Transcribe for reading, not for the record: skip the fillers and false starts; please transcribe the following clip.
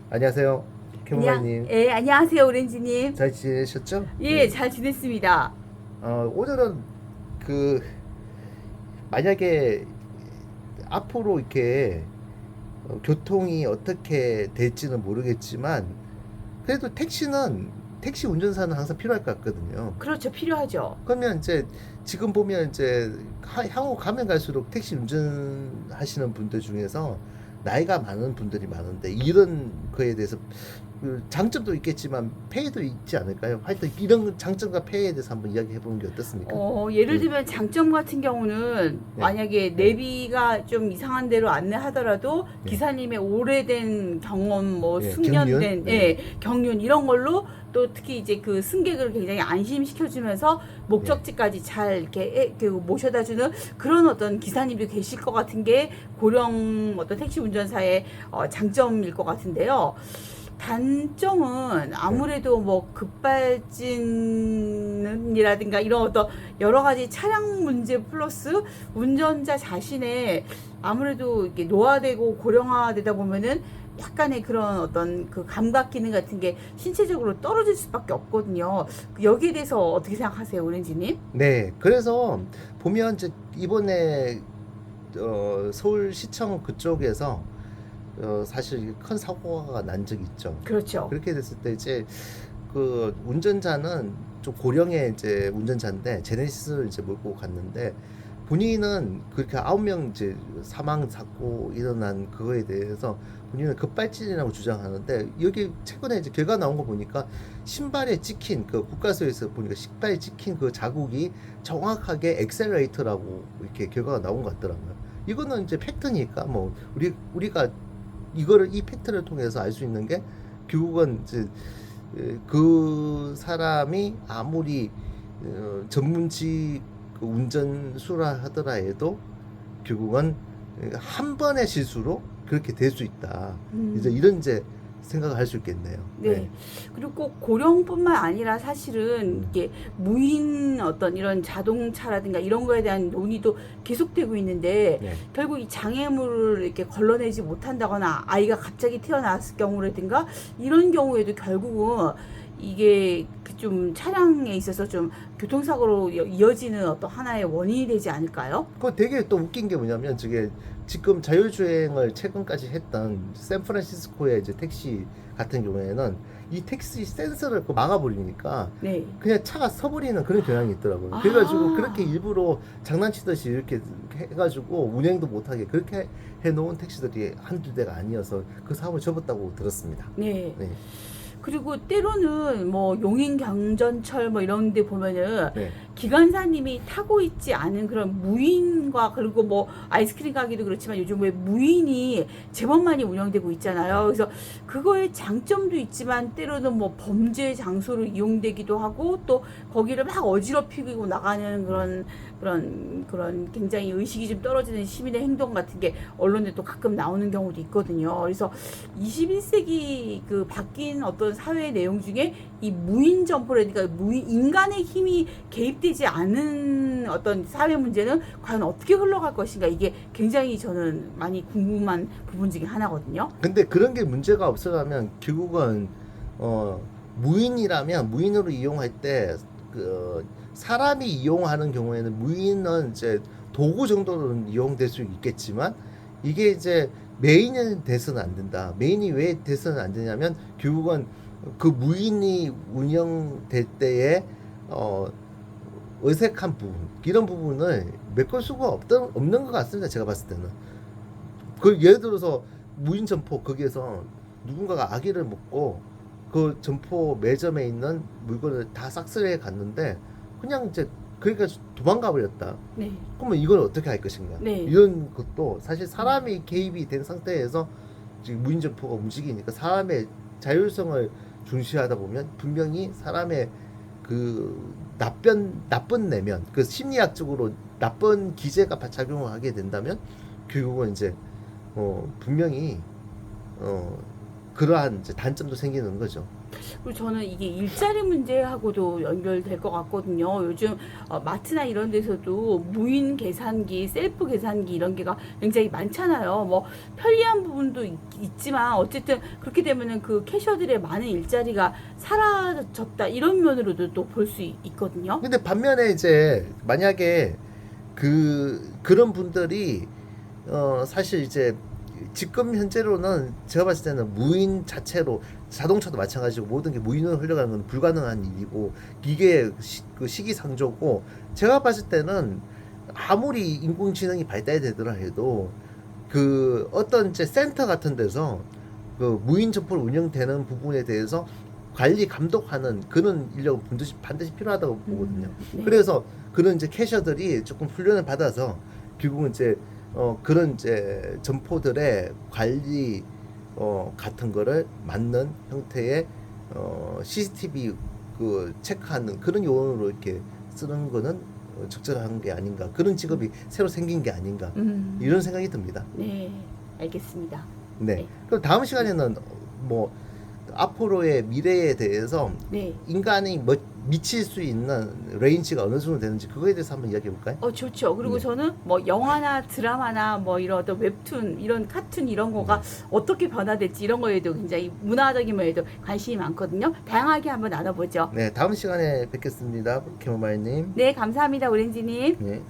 안녕하세요, 캐모마이님. 예, 안녕하세요, 오렌지님. 잘 지내셨죠? 예, 잘 지냈습니다. 오늘은 그 만약에 앞으로 이렇게 교통이 어떻게 될지는 모르겠지만 그래도 택시 운전사는 항상 필요할 것 같거든요. 그렇죠, 필요하죠. 그러면 이제 지금 보면 이제 향후 가면 갈수록 택시 운전하시는 분들 중에서 나이가 많은 분들이 많은데 이런 거에 대해서 그 장점도 있겠지만 폐해도 있지 않을까요? 하여튼 이런 장점과 폐해에 대해서 한번 이야기해 보는 게 어떻습니까? 예를 들면 장점 같은 경우는 네. 만약에 내비가 좀 이상한 대로 안내하더라도 네. 기사님의 오래된 경험, 뭐 네, 숙련된 경륜? 네. 경륜 이런 걸로 또 특히 이제 그 승객을 굉장히 안심시켜주면서 목적지까지 잘 이렇게 모셔다주는 그런 어떤 기사님도 계실 것 같은 게 고령 어떤 택시 운전사의 장점일 것 같은데요. 단점은 아무래도 뭐 급발진이라든가 이런 어떤 여러 가지 차량 문제 플러스 운전자 자신의 아무래도 이게 노화되고 고령화되다 보면은 약간의 그런 어떤 그 감각 기능 같은 게 신체적으로 떨어질 수밖에 없거든요. 여기에 대해서 어떻게 생각하세요, 오렌지님? 네, 그래서 보면 이제 이번에 서울시청 그쪽에서 사실 큰 사고가 난 적이 있죠. 그렇죠. 그렇게 됐을 때 이제 그 운전자는 좀 고령의 이제 운전자인데 제네시스를 이제 몰고 갔는데 본인은 그렇게 9명 이제 사망 사고 일어난 그거에 대해서 본인은 급발진이라고 주장하는데 여기 최근에 이제 결과 나온 거 보니까 신발에 찍힌 그 국가서에서 보니까 신발에 찍힌 그 자국이 정확하게 엑셀레이터라고 이렇게 결과가 나온 것 같더라고요. 이거는 이제 팩트니까 뭐 우리가 이거를 이 팩트를 통해서 알 수 있는 게 결국은 이제 그 사람이 아무리 전문직 그 운전수라 하더라 해도 결국은 한 번의 실수로 그렇게 될 수 있다. 이제 이런 이제 생각을 할 수 있겠네요. 네. 그리고 꼭 고령뿐만 아니라 사실은 음. 이게 무인 어떤 이런 자동차라든가 이런 거에 대한 논의도 계속되고 있는데 네. 결국 이 장애물을 이렇게 걸러내지 못한다거나 아이가 갑자기 태어났을 경우라든가 이런 경우에도 결국은 이게 좀 차량에 있어서 좀 교통사고로 이어지는 어떤 하나의 원인이 되지 않을까요? 그 되게 또 웃긴 게 뭐냐면 저게 지금 자율주행을 최근까지 했던 샌프란시스코의 이제 택시 같은 경우에는 이 택시 센서를 그 막아버리니까 네. 그냥 차가 서버리는 그런 경향이 있더라고요. 아. 그래가지고 그렇게 일부러 장난치듯이 이렇게 해가지고 운행도 못하게 그렇게 해놓은 택시들이 한두 대가 아니어서 그 사고를 접었다고 들었습니다. 네. 네. 그리고 때로는 뭐 용인 경전철 뭐 이런 데 보면은 네. 기관사님이 타고 있지 않은 그런 무인과 그리고 뭐 아이스크림 가게도 그렇지만 요즘 왜 무인이 제법 많이 운영되고 있잖아요. 그래서 그거의 장점도 있지만 때로는 뭐 범죄 장소로 이용되기도 하고 또 거기를 막 어지럽히고 나가는 그런 굉장히 의식이 좀 떨어지는 시민의 행동 같은 게 언론에 또 가끔 나오는 경우도 있거든요. 그래서 21세기 그 바뀐 어떤 사회의 내용 중에 이 무인 점포라든가 인간의 힘이 개입되지 않은 어떤 사회 문제는 과연 어떻게 흘러갈 것인가 이게 굉장히 저는 많이 궁금한 부분 중에 하나거든요. 근데 그런 게 문제가 없어가면 결국은 무인이라면 무인으로 이용할 때 그 사람이 이용하는 경우에는 무인은 이제 도구 정도로는 이용될 수 있겠지만 이게 이제 메인이 돼서는 안 된다. 메인이 왜 돼서는 안 되냐면 결국은 그 무인이 운영될 때에 어색한 부분 이런 부분을 메꿀 수가 없는 것 같습니다. 제가 봤을 때는. 그 예를 들어서 무인 점포 거기에서 누군가가 아기를 먹고 그 점포 매점에 있는 물건을 다 싹쓸이해 갔는데 그냥 이제 그러니까 도망가 버렸다. 네. 그러면 이걸 어떻게 할 것인가? 네. 이런 것도 사실 사람이 개입이 된 상태에서 지금 무인 점포가 움직이니까 사람의 자율성을 중시하다 보면 분명히 사람의 그 나쁜 내면 그 심리학적으로 나쁜 기제가 작용을 하게 된다면 결국은 이제 분명히 그러한 이제 단점도 생기는 거죠. 그리고 저는 이게 일자리 문제하고도 연결될 것 같거든요. 요즘 마트나 이런 데서도 무인 계산기, 셀프 계산기 이런 게가 굉장히 많잖아요. 뭐 편리한 부분도 있지만 어쨌든 그렇게 되면은 그 캐셔들의 많은 일자리가 사라졌다 이런 면으로도 또 볼 수 있거든요. 근데 반면에 이제 만약에 그런 분들이 사실 이제 지금 현재로는 제가 봤을 때는 무인 자체로 자동차도 마찬가지고 모든 게 무인으로 흘러가는 건 불가능한 일이고 이게 그 시기상조고 제가 봤을 때는 아무리 인공지능이 발달이 되더라 해도 그 어떤 이제 센터 같은 데서 그 무인 점포로 운영되는 부분에 대해서 관리 감독하는 그런 인력은 반드시 필요하다고 보거든요. 네. 그래서 그런 이제 캐셔들이 조금 훈련을 받아서 결국은 이제 그런 이제 점포들의 관리 같은 거를 맡는 형태의 CCTV 그 체크하는 그런 요원으로 이렇게 쓰는 거는 적절한 게 아닌가, 그런 직업이 새로 생긴 게 아닌가, 이런 생각이 듭니다. 네, 알겠습니다. 네. 네. 그럼 다음 시간에는 뭐 앞으로의 미래에 대해서 네. 인간이 미칠 수 있는 레인지가 어느 정도 되는지 그거에 대해서 한번 이야기해 볼까요? 좋죠. 그리고 네. 저는 뭐 영화나 드라마나 뭐 이런 어떤 웹툰, 이런 카툰 이런 거가 어떻게 변화될지 이런 거에도 굉장히 문화적인 면에도 관심이 많거든요. 다양하게 한번 나눠보죠. 네, 다음 시간에 뵙겠습니다. 캐모마이님. 네, 감사합니다, 오렌지님. 네.